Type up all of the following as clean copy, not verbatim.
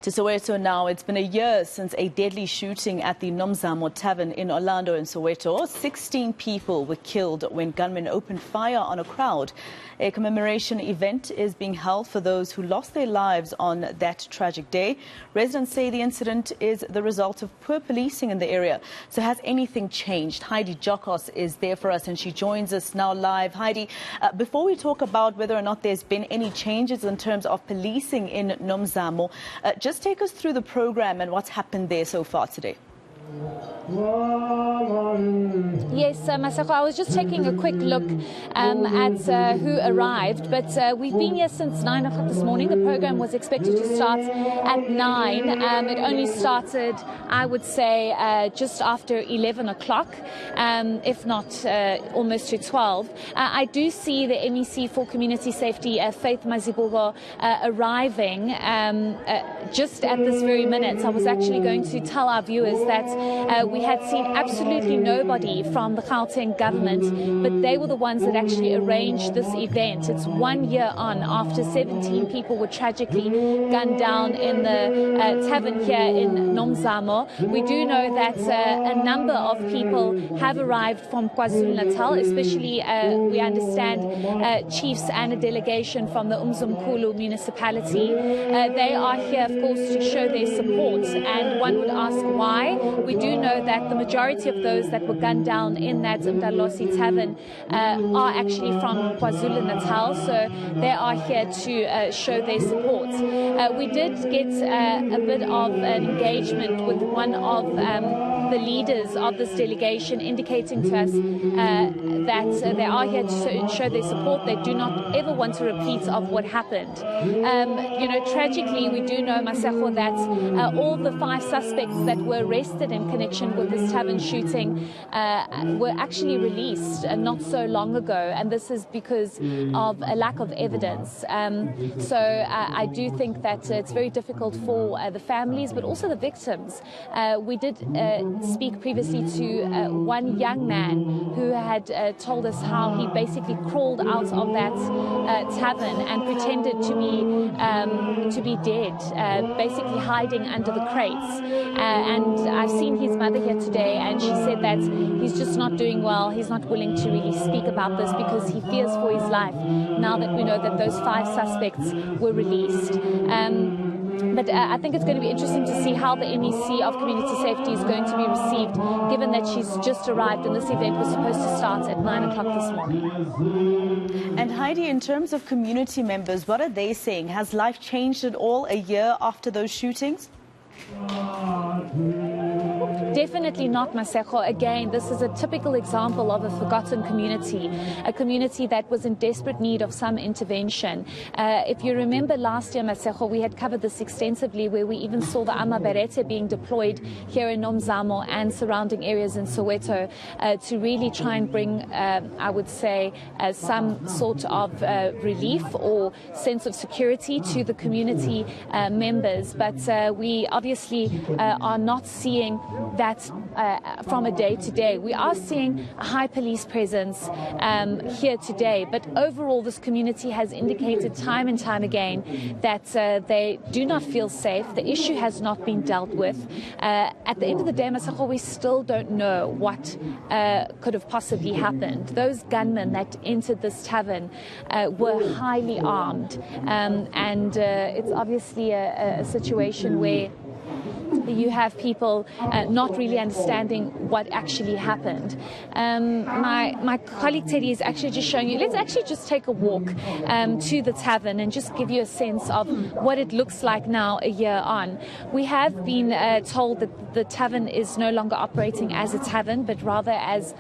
To Soweto now, it's been a year since a deadly shooting at the Nomzamo Tavern in Orlando in Soweto. 16 people were killed when gunmen opened fire on a crowd. A commemoration event is being held for those who lost their lives on that tragic day. Residents say the incident is the result of poor policing in the area. So has anything changed? Heidi Giokos is there for us and she joins us now live. Heidi, before we talk about whether or not there's been any changes in terms of policing in Nomzamo, just take us through the program and what's happened there so far today. Yes, Masako, I was just taking a quick look at who arrived, but we've been here since 9 o'clock this morning. The program was expected to start at 9. It only started, I would say, just after 11 o'clock, if not almost to 12. I do see the MEC for Community Safety, Faith Mazibuko, arriving just at this very minute. I was actually going to tell our viewers that we had seen absolutely nobody from the Gauteng government, but they were the ones that actually arranged this event. It's 1 year on after 17 people were tragically gunned down in the tavern here in Nomzamo. We do know that a number of people have arrived from KwaZulu-Natal, especially we understand chiefs and a delegation from the Umzimkhulu municipality. They are here, of course, to show their support, and one would ask why. We do know that the majority of those that were gunned down in that Umdalosi tavern are actually from KwaZulu-Natal, so they are here to show their support. We did get a bit of an engagement with one of the leaders of this delegation, indicating to us that they are here to show their support. They do not ever want a repeat of what happened. Tragically, we do know, Masako, that all the 5 suspects that were arrested in connection with this tavern shooting were actually released not so long ago, and this is because of a lack of evidence. So I do think that it's very difficult for the families, but also the victims. We did speak previously to one young man who had told us how he basically crawled out of that tavern and pretended to be dead, basically hiding under the crates. And I've seen his mother here today, and she said that he's just not doing well. He's not willing to really speak about this because he fears for his life now that we know that those 5 suspects were released. But I think it's going to be interesting to see how the MEC of Community Safety is going to be received, given that she's just arrived and this event was supposed to start at 9 o'clock this morning. And Heidi, in terms of community members, what are they saying? Has life changed at all a year after those shootings? Definitely not, Maseko. Again, this is a typical example of a forgotten community, a community that was in desperate need of some intervention. If you remember last year, Maseko, we had covered this extensively, where we even saw the Amaberete being deployed here in Nomzamo and surrounding areas in Soweto to really try and bring, I would say, some sort of relief or sense of security to the community members. But we obviously are not seeing that from a day to day. We are seeing a high police presence here today, but overall this community has indicated time and time again that they do not feel safe. The issue has not been dealt with. At the end of the day, Masako, we still don't know what could have possibly happened. Those gunmen that entered this tavern were highly armed, and it's obviously a situation where you have people not really understanding what actually happened. My colleague Teddy is actually just showing you. Let's actually just take a walk to the tavern and just give you a sense of what it looks like now a year on. We have been told that the tavern is no longer operating as a tavern, but rather as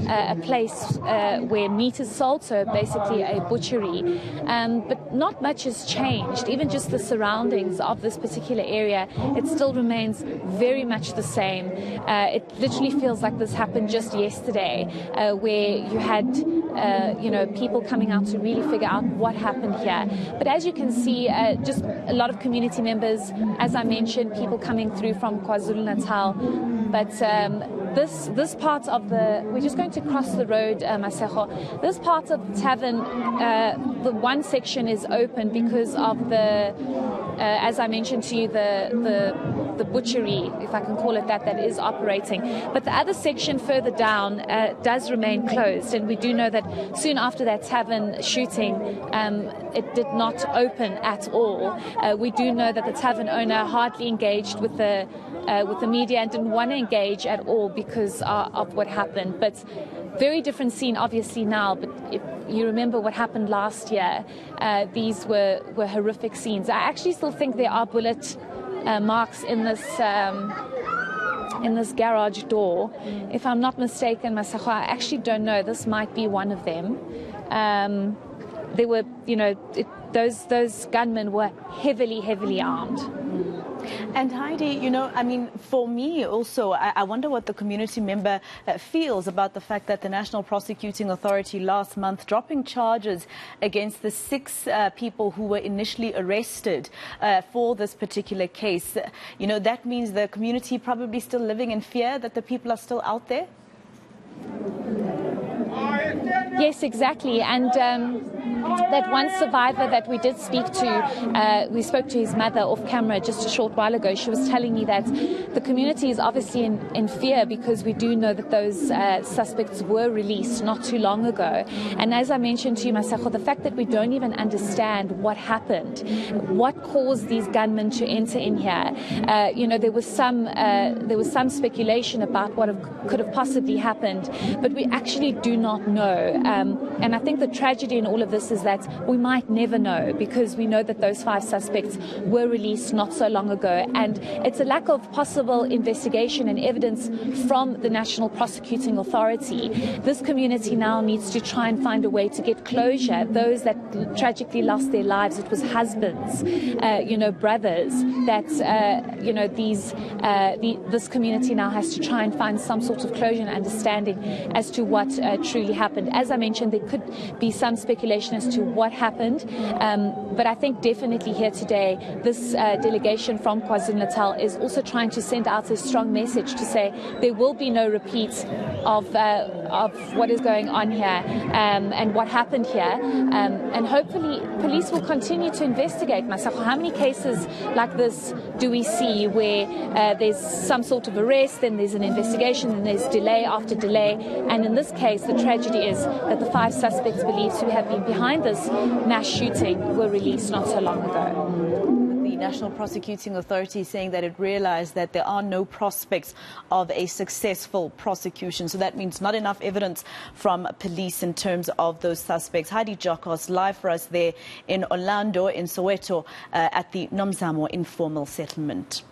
a place where meat is sold, so basically a butchery. But not much has changed. Even just the surroundings of this particular area, it still remains very much the same. It literally feels like this happened just yesterday, where you had people coming out to really figure out what happened here. But as you can see, just a lot of community members, as I mentioned, people coming through from KwaZulu-Natal. But this part of we're just going to cross the road, Maseko. This part of the tavern, the one section is open because of the as I mentioned to you, the butchery, if I can call it that is operating. But the other section further down does remain closed, and we do know that soon after that tavern shooting, it did not open at all. We do know that the tavern owner hardly engaged with the media and didn't want to engage at all because of what happened. But very different scene obviously now, but if you remember what happened last year, these were horrific scenes. I actually still think there are bullet marks in this garage door. If I'm not mistaken, Masako, I actually don't know. This might be one of them. They were, those gunmen were heavily armed. And Heidi, for me also, I wonder what the community member feels about the fact that the National Prosecuting Authority last month dropping charges against the 6 people who were initially arrested for this particular case. That means the community probably still living in fear that the people are still out there? Yes, exactly. And that one survivor that we did speak to, we spoke to his mother off camera just a short while ago. She was telling me that the community is obviously in fear because we do know that those suspects were released not too long ago. And as I mentioned to you, Masako, the fact that we don't even understand what happened, what caused these gunmen to enter in here. There was some speculation about what could have possibly happened, but we actually do not know. And I think the tragedy in all of this is that we might never know, because we know that those 5 suspects were released not so long ago, and it's a lack of possible investigation and evidence from the National Prosecuting Authority. This community now needs to try and find a way to get closure. Those that tragically lost their lives, it was husbands, brothers, that this community now has to try and find some sort of closure and understanding as to what truly happened. As I mentioned, there could be some speculation as to what happened, but I think definitely here today, this delegation from KwaZulu-Natal is also trying to send out a strong message to say there will be no repeat of what is going on here and what happened here, and hopefully police will continue to investigate. Masako, how many cases like this do we see where there's some sort of arrest, then there's an investigation, and there's delay after delay, and in this case the tragedy is that the 5 suspects believed to have been behind this mass shooting were released not so long ago. The National Prosecuting Authority saying that it realized that there are no prospects of a successful prosecution. So that means not enough evidence from police in terms of those suspects. Heidi Giokos live for us there in Orlando, in Soweto, at the Nomzamo informal settlement.